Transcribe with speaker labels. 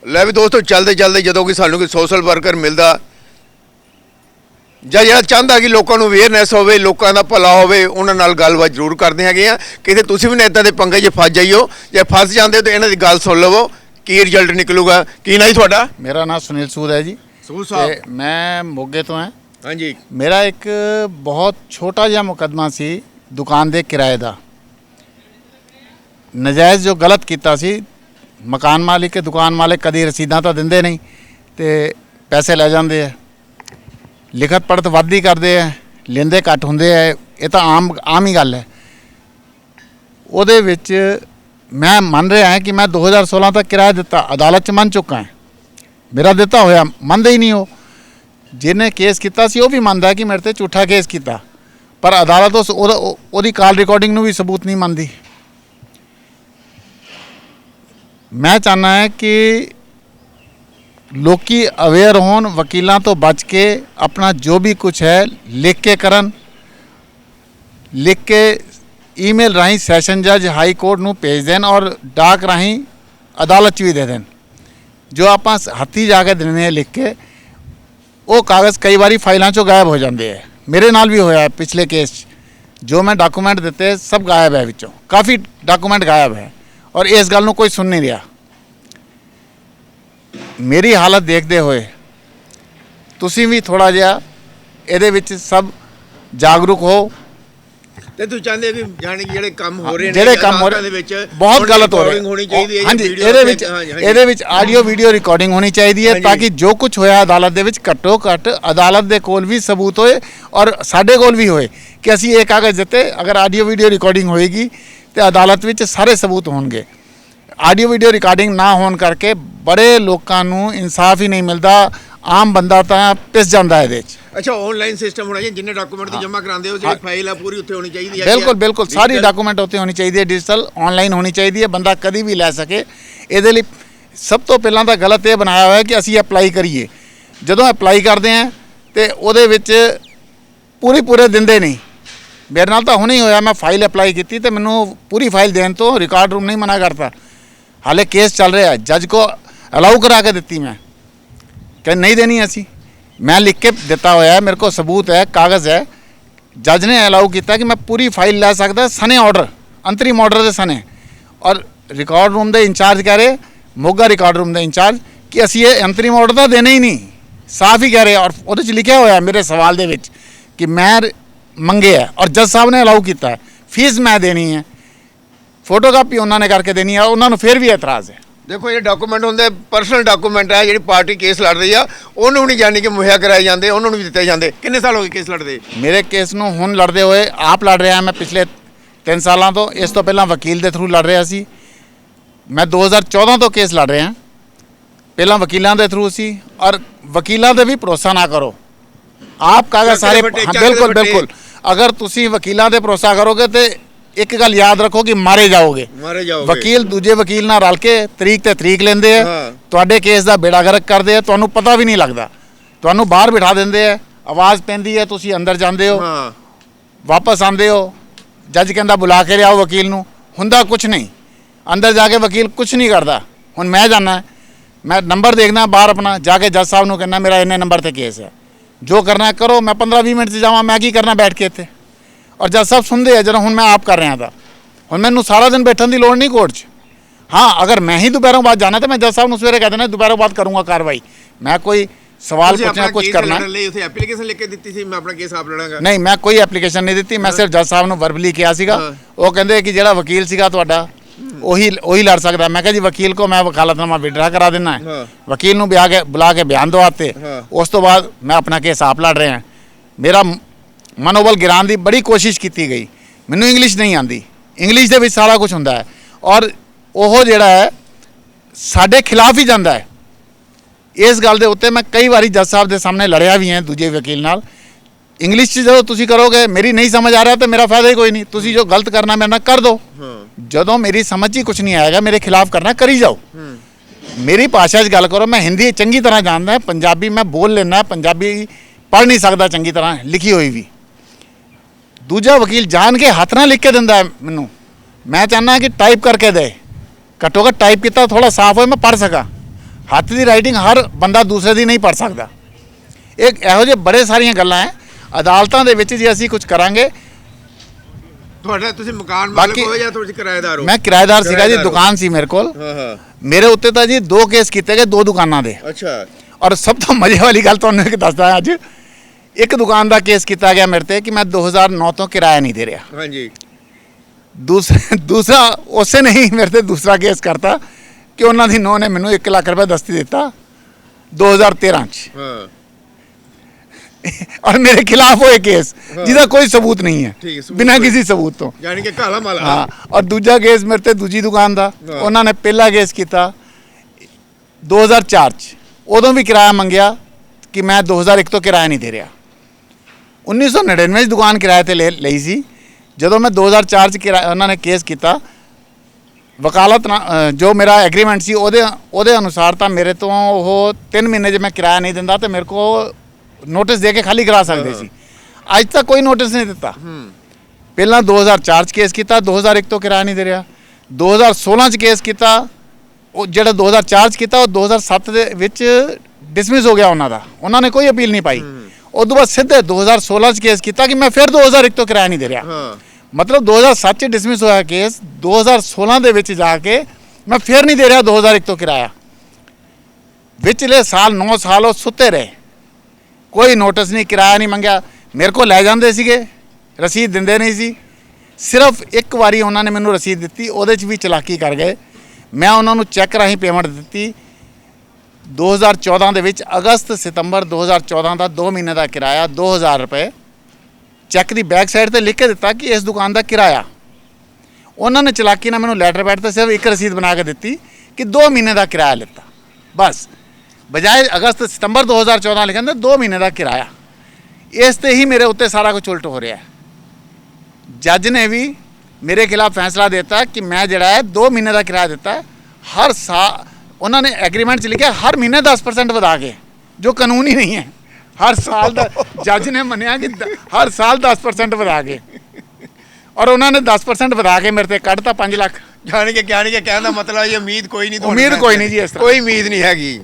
Speaker 1: ਲੈ ਵੀ ਦੋਸਤੋ ਚਲਦੇ ਚਲਦੇ ਜਦੋਂ ਕਿ ਸਾਨੂੰ ਕੋਈ ਸੋਸ਼ਲ ਵਰਕਰ ਮਿਲਦਾ ਜਾਂ ਜਿਹੜਾ ਚਾਹੁੰਦਾ ਕਿ ਲੋਕਾਂ ਨੂੰ ਅਵੇਅਰਨੈਸ ਹੋਵੇ, ਲੋਕਾਂ ਦਾ ਭਲਾ ਹੋਵੇ, ਉਹਨਾਂ ਨਾਲ ਗੱਲਬਾਤ ਜ਼ਰੂਰ ਕਰਦੇ ਹੈਗੇ ਆ। ਕਿਤੇ ਤੁਸੀਂ ਵੀ ਨਾ ਇੱਦਾਂ ਦੇ ਪੰਗੇ 'ਚ ਫਸ ਜਾਈਓ, ਜੇ ਫਸ ਜਾਂਦੇ ਹੋ ਤਾਂ ਇਹਨਾਂ ਦੀ ਗੱਲ ਸੁਣ ਲਵੋ, ਕੀ ਰਿਜ਼ਲਟ ਨਿਕਲੂਗਾ। ਕੀ ਨਾਂ ਜੀ ਤੁਹਾਡਾ?
Speaker 2: मेरा नाम सुनील सूद है जी।
Speaker 1: सूद
Speaker 2: ते मैं मोगे तो हैं।
Speaker 1: हाँ जी।
Speaker 2: मेरा एक बहुत छोटा जिहा मुकदमा सी दुकान दे किराए दा। नजायज़ जो गलत कीता सी, मकान मालिक के दुकान मालिक कदी रसीदां तो दिंदे नहीं ते पैसे लै जांदे है, लिखत पढ़त वध ही करदे है, लेंदे घट हुंदे है। ये तो आम ही गल है। ਉਹਦੇ ਵਿੱਚ मैं मन रहा है कि मैं 2016 तक किराया दिता, अदालत च मन चुका है, मेरा दिता होया मनदे ही नहीं हो। जिन्हें केस किया सी वो भी मनदा कि मेरे ते झूठा केस किया, पर अदालत उस कॉल रिकॉर्डिंग नूं भी सबूत नहीं मनदी। मैं चाहना है कि लोकी अवेयर होन, वकीलों तो बच के अपना जो भी कुछ है लिख के करन, लिख के ईमेल राही सैशन जज हाई कोर्ट नूं भेज देन और डाक राही अदालत च भी दे देन। जो आप हत्थी जाके देने लिख के वो कागज़ कई बारी फाइलों चों गायब हो जाते हैं। मेरे नाल भी होया है पिछले केस, जो मैं डॉकूमेंट दिते सब गायब है, विचों काफ़ी डॉकूमेंट गायब है और इस गल नूं कोई सुन नहीं रहा। मेरी हालत देखते हुए तुसीं भी थोड़ा जिहा इहदे विच सब जागरूक हो।
Speaker 1: ਤੇ ਤੁਸੀਂ ਚਾਹੁੰਦੇ ਕਿ ਜਾਨੀ ਜਿਹੜੇ ਕੰਮ ਹੋ ਰਹੇ ਨੇ,
Speaker 2: ਜਿਹੜੇ ਕੰਮ ਹੋ ਰਹੇ ਬਹੁਤ ਗਲਤ ਹੋ ਰਹੇ
Speaker 1: ਹੋਣੀ ਚਾਹੀਦੀ ਹੈ।
Speaker 2: ਹਾਂਜੀ, ਇਹਦੇ ਵਿੱਚ ਆਡੀਓ ਵੀਡੀਓ ਰਿਕਾਰਡਿੰਗ ਹੋਣੀ ਚਾਹੀਦੀ ਹੈ ਤਾਂ ਕਿ ਜੋ ਕੁਝ ਹੋਇਆ ਅਦਾਲਤ ਦੇ ਵਿੱਚ ਘੱਟੋ ਘੱਟ ਅਦਾਲਤ ਦੇ ਕੋਲ ਵੀ ਸਬੂਤ ਹੋਏ ਔਰ ਸਾਡੇ ਕੋਲ ਵੀ ਹੋਏ ਕਿ ਅਸੀਂ ਇਹ ਕਾਗਜ਼ ਦਿੱਤੇ। ਅਗਰ ਆਡੀਓ ਵੀਡੀਓ ਰਿਕਾਰਡਿੰਗ ਹੋਏਗੀ ਤੇ ਅਦਾਲਤ ਵਿੱਚ ਸਾਰੇ ਸਬੂਤ ਹੋਣਗੇ। ਆਡੀਓ ਵੀਡੀਓ ਰਿਕਾਰਡਿੰਗ ਨਾ ਹੋਣ ਕਰਕੇ ਬੜੇ ਲੋਕਾਂ ਨੂੰ ਇਨਸਾਫ ਹੀ ਨਹੀਂ ਮਿਲਦਾ, ਆਮ ਬੰਦਾ ਤਾਂ ਪਿਸ ਜਾਂਦਾ ਇਹਦੇ 'ਚ।
Speaker 1: अच्छा ऑनलाइन सिस्टम होना चाहिए, जिन्ने डॉक्यूमेंट तो जमा कराते हो, जो फाइल है पूरी उत्थे होनी चाहिए।
Speaker 2: बिल्कुल बिल्कुल सारी डॉक्यूमेंट उत्थे होनी चाहिए, डिजिटल ऑनलाइन होनी चाहिए, बंदा कभी भी लै सके। ਇਹਦੇ ਲਈ ਸਭ ਤੋਂ ਪਹਿਲਾਂ ਤਾਂ ਗਲਤ ਇਹ ਬਣਾਇਆ ਹੋਇਆ ਕਿ ਅਸੀਂ ਅਪਲਾਈ ਕਰੀਏ, ਜਦੋਂ ਅਪਲਾਈ ਕਰਦੇ ਹਾਂ ਤੇ ਉਹਦੇ ਵਿੱਚ ਪੂਰੇ ਦਿੰਦੇ ਨਹੀਂ। ਮੇਰੇ ਨਾਲ ਤਾਂ ਹੁਣੇ ਹੀ ਹੋਇਆ, ਮੈਂ ਫਾਈਲ ਅਪਲਾਈ ਕੀਤੀ ਤੇ ਮੈਨੂੰ ਪੂਰੀ ਫਾਈਲ ਦੇਣ ਤੋਂ ਰਿਕਾਰਡ ਰੂਮ ਨਹੀਂ ਮਨਾ ਕਰਤਾ। ਹਾਲੇ ਕੇਸ ਚੱਲ ਰਿਹਾ, ਜੱਜ ਕੋ ਅਲਾਉ ਕਰਾ ਕੇ ਦਿੱਤੀ ਮੈਂ ਕਿ ਨਹੀਂ ਦੇਣੀ ਅਸੀਂ। मैं लिख के दिता होया, मेरे को सबूत है, कागज़ है। जज ने अलाउ किया कि मैं पूरी फाइल लै सकता सने ऑर्डर, अंतरिम ऑर्डर के सने। और रिकॉर्ड रूम के इंचार्ज कह रहे, मोगा रिकॉर्ड रूम के इंचार्ज, कि असी ये अंतरिम ऑर्डर तो देने ही नहीं, साफ ही कह रहे। और वो लिखा होया मेरे सवाल दे विच कि मैं मंगे है और जज साहब ने अलाउ किया है, फीस मैं देनी है, फोटोकापी उन्होंने करके देनी है, उन्होंने फिर भी एतराज़ है।
Speaker 1: देखो ये डॉकूमेंट होंगे परसनल डॉकूमेंट है, जी पार्टी केस लड़ रही है उन्होंने नहीं जानी कि मुहैया कराए जाते, उन्होंने भी दिते जाते। कितने साल हो गए केस लड़ते? मेरे केस नूं हुण लड़ते हुए आप लड़ रहा, मैं पिछले 3 सालों तो, इस तो पहला वकील के थ्रू लड़ रहा सी। मैं 2014 तो केस लड़ रहा, पहला वकीलों के थ्रू सी। और वकीलों पर भी भरोसा ना करो, आप कागज़ सारे बिल्कुल बिल्कुल अगर तुसी वकीलों पर भरोसा करोगे तो एक गल याद रखो कि मारे जाओगे। वकील दूजे वकील नाल रल के तरीक ते तरीक लेंदे है, तुहाडे केस दा बेड़ा गर्क करदे है, तुहानू पता भी नहीं लगदा, तुहानू बाहर बिठा देंदे है, आवाज़ पैंदी है, तुसी अंदर जांदे हो, वापस आंदे हो, जज कहंदा बुला के लियाओ वकील नू, हुंदा कुछ नहीं, अंदर जाके वकील कुछ नहीं करदा। हुण मैं जाना, मैं नंबर देखना बाहर अपना, जाके जज साहब नू कहना मेरा इन्ने नंबर ते केस है, जो करना है करो। मैं 15-20 मिनट से जावां, मैं की करना बैठ के इत्थे। और जज साहब सुनते हैं, जो हूँ मैं आप कर रहा था, हूँ मैनू सारा दिन बैठने की लोड़ नहीं कोर्ट च। हाँ अगर मैं ही दोपहरों बाद जाना तो मैं जज साहब सवेरे कह देना दोपहरों बाद करूँगा कार्रवाई। मैं कोई सवाल पूछना कुछ करना एप्लीकेशन लिख के दी, मैं अपना केस आप लड़ांगा नहीं,
Speaker 2: मैं कोई एप्लीकेशन नहीं दी, मैं सिर्फ जज साहब वर्बली किया सीगा। वो कहते कि जो वकील सीगा तुहाडा ਉਹੀ लड़ सकता। मैं कहा जी वकील को मैं वकालतनामा विड्रा करा देना है, वकील नूं बुला के बयान दवाते, उस तो बाद मैं अपना केस आप लड़ रहे हैं। मेरा मनोबल गिराने की बड़ी कोशिश की गई, मैनू इंग्लिश नहीं आती, इंग्लिश के सारा कुछ होंदा है और वो जिहड़ा है साडे खिलाफ ही जाता है। इस गल के उत्ते मैं कई बार जज साहब के सामने लड़िया भी है दूजे वकील नाल। इंग्लिश जो तुसी करोगे, मेरी नहीं समझ आ रहा तो मेरा फायदा ही कोई नहीं, तुसी जो गलत करना मेरे नाल कर दो, जदों मेरी समझ ही कुछ नहीं आएगा मेरे खिलाफ करना करी जाओ। मेरी भाषा च गल करो, मैं हिंदी चंगी तरह जानता है, पंजाबी मैं बोल लेना, पंजाबी पढ़ नहीं सकता चंगी तरह लिखी हुई भी। दूजा वकील जान के हाथ ना लिख के दिंदा है मैनू, मैं चाहना कि टाइप करके दे, घट्टो घट्ट टाइप किया थोड़ा साफ हो मैं पढ़ सका। ਹੱਥ ਦੀ ਰਾਈਟਿੰਗ ਹਰ ਬੰਦਾ ਦੂਸਰੇ ਦੀ ਨਹੀਂ ਪੜ੍ਹ ਸਕਦਾ। ਇੱਕ ਇਹੋ ਜਿਹੇ ਬੜੇ ਸਾਰੀਆਂ ਗੱਲਾਂ ਹੈ ਅਦਾਲਤਾਂ ਦੇ ਵਿੱਚ ਜੇ ਅਸੀਂ ਕੁਝ ਕਰਾਂਗੇ।
Speaker 1: ਤੁਹਾਡਾ ਤੁਸੀਂ ਮਕਾਨ ਮਾਲਕ
Speaker 2: ਬਾਕੀ-
Speaker 1: ਹੋ ਜਾਂ ਤੁਸੀਂ ਕਿਰਾਏਦਾਰ ਹੋ?
Speaker 2: ਮੈਂ ਕਿਰਾਏਦਾਰ ਸੀਗਾ ਜੀ,
Speaker 1: ਕਿਰਾਏਦਾਰ ਹੋ।
Speaker 2: ਦੁਕਾਨ ਸੀ ਮੇਰੇ ਕੋਲ।
Speaker 1: ਹਾਂ ਹਾਂ
Speaker 2: ਮੇਰੇ ਉੱਤੇ ਤਾਂ ਜੀ 2 ਕੇਸ ਕੀਤੇ ਗਏ 2 ਦੁਕਾਨਾਂ ਦੇ।
Speaker 1: ਅੱਛਾ
Speaker 2: ਔਰ ਸਭ ਤੋਂ ਮਜ਼ੇ ਵਾਲੀ ਗੱਲ ਤੁਹਾਨੂੰ ਇੱਕ ਦੱਸਦਾ ਅੱਜ। ਇੱਕ ਦੁਕਾਨ ਦਾ ਕੇਸ ਕੀਤਾ ਗਿਆ ਮੇਰੇ ਤੇ ਕਿ ਮੈਂ 2009 ਤੋਂ ਕਿਰਾਇਆ ਨਹੀਂ ਦੇ ਰਿਹਾ।
Speaker 1: ਹਾਂਜੀ
Speaker 2: ਦੂਸਰਾ ਉਸੇ ਨੇ ਹੀ ਮੇਰੇ ਤੇ ਦੂਸਰਾ ਕੇਸ ਕਰਤਾ ਕਿ ਉਹਨਾਂ ਦੀ ਨੂੰਹ ਨੇ ਮੈਨੂੰ 1 ਲੱਖ ਰੁਪਏ ਦਸਤੀ ਦਿੱਤਾ 2013 ਚ
Speaker 1: ਹਾਂ
Speaker 2: ਔਰ ਮੇਰੇ ਖਿਲਾਫ ਹੋਏ ਕੇਸ ਜਿਹਦਾ ਕੋਈ ਸਬੂਤ ਨਹੀਂ
Speaker 1: ਠੀਕ ਹੈ,
Speaker 2: ਹੈ,
Speaker 1: ਸਬੂਤ
Speaker 2: ਬਿਨਾਂ
Speaker 1: ਕੋਈ-
Speaker 2: ਕਿਸੇ ਸਬੂਤ ਤੋਂ।
Speaker 1: ਯਾਨੀ ਕਿ ਕਾਲਾ ਮਾਲ
Speaker 2: ਹਾਂ ਔਰ ਦੂਜਾ ਕੇਸ ਮੇਰੇ ਤੇ ਦੂਜੀ ਦੁਕਾਨ ਦਾ।
Speaker 1: ਹਾਂ।
Speaker 2: ਉਹਨਾਂ ਨੇ ਪਹਿਲਾ ਕੇਸ ਕੀਤਾ 2004 ਚ, ਉਦੋਂ ਵੀ ਕਿਰਾਇਆ ਮੰਗਿਆ ਕਿ ਮੈਂ 2001 ਤੋਂ ਕਿਰਾਇਆ ਨਹੀਂ ਦੇ ਰਿਹਾ। 1999 ਚ ਦੁਕਾਨ ਕਿਰਾਏ ਤੇ ਲਈ ਸੀ। ਜਦੋਂ ਮੈਂ 2004 ਚ ਉਹਨਾਂ ਨੇ ਕੇਸ ਕੀਤਾ, ਵਕਾਲਤ ਜੋ ਮੇਰਾ ਐਗਰੀਮੈਂਟ ਸੀ ਉਹਦੇ ਅਨੁਸਾਰ ਤਾਂ ਮੇਰੇ ਤੋਂ ਉਹ 3 ਮਹੀਨੇ ਜੇ ਮੈਂ ਕਿਰਾਇਆ ਨਹੀਂ ਦਿੰਦਾ ਤੇ ਮੇਰੇ ਕੋ ਨੋਟਿਸ ਦੇ ਕੇ ਖਾਲੀ ਕਰਾ ਸਕਦੇ ਸੀ। ਅੱਜ ਤੱਕ ਕੋਈ ਨੋਟਿਸ ਨਹੀਂ ਦਿੱਤਾ। ਪਹਿਲਾਂ 2004 ਚ ਕੇਸ ਕੀਤਾ, 2001 ਤੋਂ ਕਿਰਾਇਆ ਨਹੀਂ ਦੇ ਰਿਹਾ। 2016 ਚ ਕੇਸ ਕੀਤਾ, ਉਹ ਜਿਹੜਾ 2004 ਚ ਕੀਤਾ ਉਹ 2007 ਦੇ ਵਿੱਚ ਡਿਸਮਿਸ ਹੋ ਗਿਆ ਉਹਨਾਂ ਦਾ। ਉਹਨਾਂ ਨੇ ਕੋਈ ਅਪੀਲ ਨਹੀਂ ਪਾਈ। ਉਸ ਤੋਂ ਬਾਅਦ ਸਿੱਧੇ 2016 ਚ ਕੇਸ ਕੀਤਾ ਕਿ ਮੈਂ ਫਿਰ 2001 ਤੋਂ ਕਿਰਾਇਆ ਨਹੀਂ ਦੇ ਰਿਹਾ।
Speaker 1: ਹਾਂ
Speaker 2: ਮਤਲਬ 2007 ਚ ਡਿਸਮਿਸ ਹੋਇਆ ਕੇਸ, 2016 ਦੇ ਵਿੱਚ ਜਾ ਕੇ ਮੈਂ ਫਿਰ ਨਹੀਂ ਦੇ ਰਿਹਾ 2001 ਤੋਂ ਕਿਰਾਇਆ। ਵਿਚਲੇ ਸਾਲ 9 ਸਾਲ ਉਹ ਸੁੱਤੇ ਰਹੇ, ਕੋਈ ਨੋਟਿਸ ਨਹੀਂ, ਕਿਰਾਇਆ ਨਹੀਂ ਮੰਗਿਆ। ਮੇਰੇ ਕੋਲ ਲੈ ਜਾਂਦੇ ਸੀਗੇ, ਰਸੀਦ ਦਿੰਦੇ ਨਹੀਂ ਸੀ। ਸਿਰਫ ਇੱਕ ਵਾਰੀ ਉਹਨਾਂ ਨੇ ਮੈਨੂੰ ਰਸੀਦ ਦਿੱਤੀ, ਉਹਦੇ 'ਚ ਵੀ ਚਲਾਕੀ ਕਰ ਗਏ। ਮੈਂ ਉਹਨਾਂ ਨੂੰ ਚੈੱਕ ਰਾਹੀਂ ਪੇਮੈਂਟ ਦਿੱਤੀ 2014 ਦੇ ਵਿੱਚ। ਅਗਸਤ ਸਤੰਬਰ 2014 ਦਾ 2 ਮਹੀਨੇ ਦਾ ਕਿਰਾਇਆ 2000 ਰੁਪਏ ਚੈੱਕ ਦੀ ਬੈਕ ਸਾਈਡ ਤੇ ਲਿਖ ਕੇ ਦਿੱਤਾ ਕਿ ਇਸ ਦੁਕਾਨ ਦਾ ਕਿਰਾਇਆ। ਉਹਨਾਂ ਨੇ ਚਲਾਕੀ ਨਾਲ ਮੈਨੂੰ ਲੈਟਰ ਪੈਡ ਤੇ ਸਿਰਫ ਇੱਕ ਰਸੀਦ ਬਣਾ ਕੇ ਦਿੱਤੀ ਕਿ 2 ਮਹੀਨੇ ਦਾ ਕਿਰਾਇਆ ਲਿੱਤਾ, ਬਸ। ਬਜਾਏ ਅਗਸਤ ਸਤੰਬਰ 2014 ਲਿਖਣ ਦੇ 2 ਮਹੀਨੇ ਦਾ ਕਿਰਾਇਆ। ਇਸ ਤੇ ਹੀ ਮੇਰੇ ਉੱਤੇ ਸਾਰਾ ਕੁਝ ਉਲਟ ਹੋ ਰਿਹਾ ਹੈ। ਜੱਜ ਨੇ ਵੀ ਮੇਰੇ ਖਿਲਾਫ ਫੈਸਲਾ ਦਿੱਤਾ ਕਿ ਮੈਂ ਜਿਹੜਾ ਹੈ 2 ਮਹੀਨੇ ਦਾ ਕਿਰਾਇਆ ਦਿੱਤਾ ਹੈ। ਹਰ ਸਾਲ ਉਹਨਾਂ ਨੇ ਐਗਰੀਮੈਂਟ 'ਚ ਲਿਖਿਆ ਹਰ ਮਹੀਨੇ 10% ਵਧਾ ਕੇ, ਜੋ ਕਾਨੂੰਨੀ ਨਹੀਂ ਹੈ। ਹਰ ਸਾਲ ਦਾ ਜੱਜ ਨੇ ਮੰਨਿਆ ਕਿ ਹਰ ਸਾਲ 10% ਵਧਾ ਕੇ, ਔਰ ਉਹਨਾਂ ਨੇ 10% ਵਧਾ ਕੇ ਮੇਰੇ ਤੇ ਕੱਢਤਾ 5 ਲੱਖ।
Speaker 1: ਯਾਨੀ ਕਿ ਕਹਿਣ ਦਾ ਮਤਲਬ ਇਹ ਉਮੀਦ ਕੋਈ ਨਹੀਂ,
Speaker 2: ਉਮੀਦ ਕੋਈ ਨਹੀਂ ਜੀ ਇਸ ਤਰ੍ਹਾਂ।
Speaker 1: ਕੋਈ ਉਮੀਦ ਨਹੀਂ ਹੈਗੀ।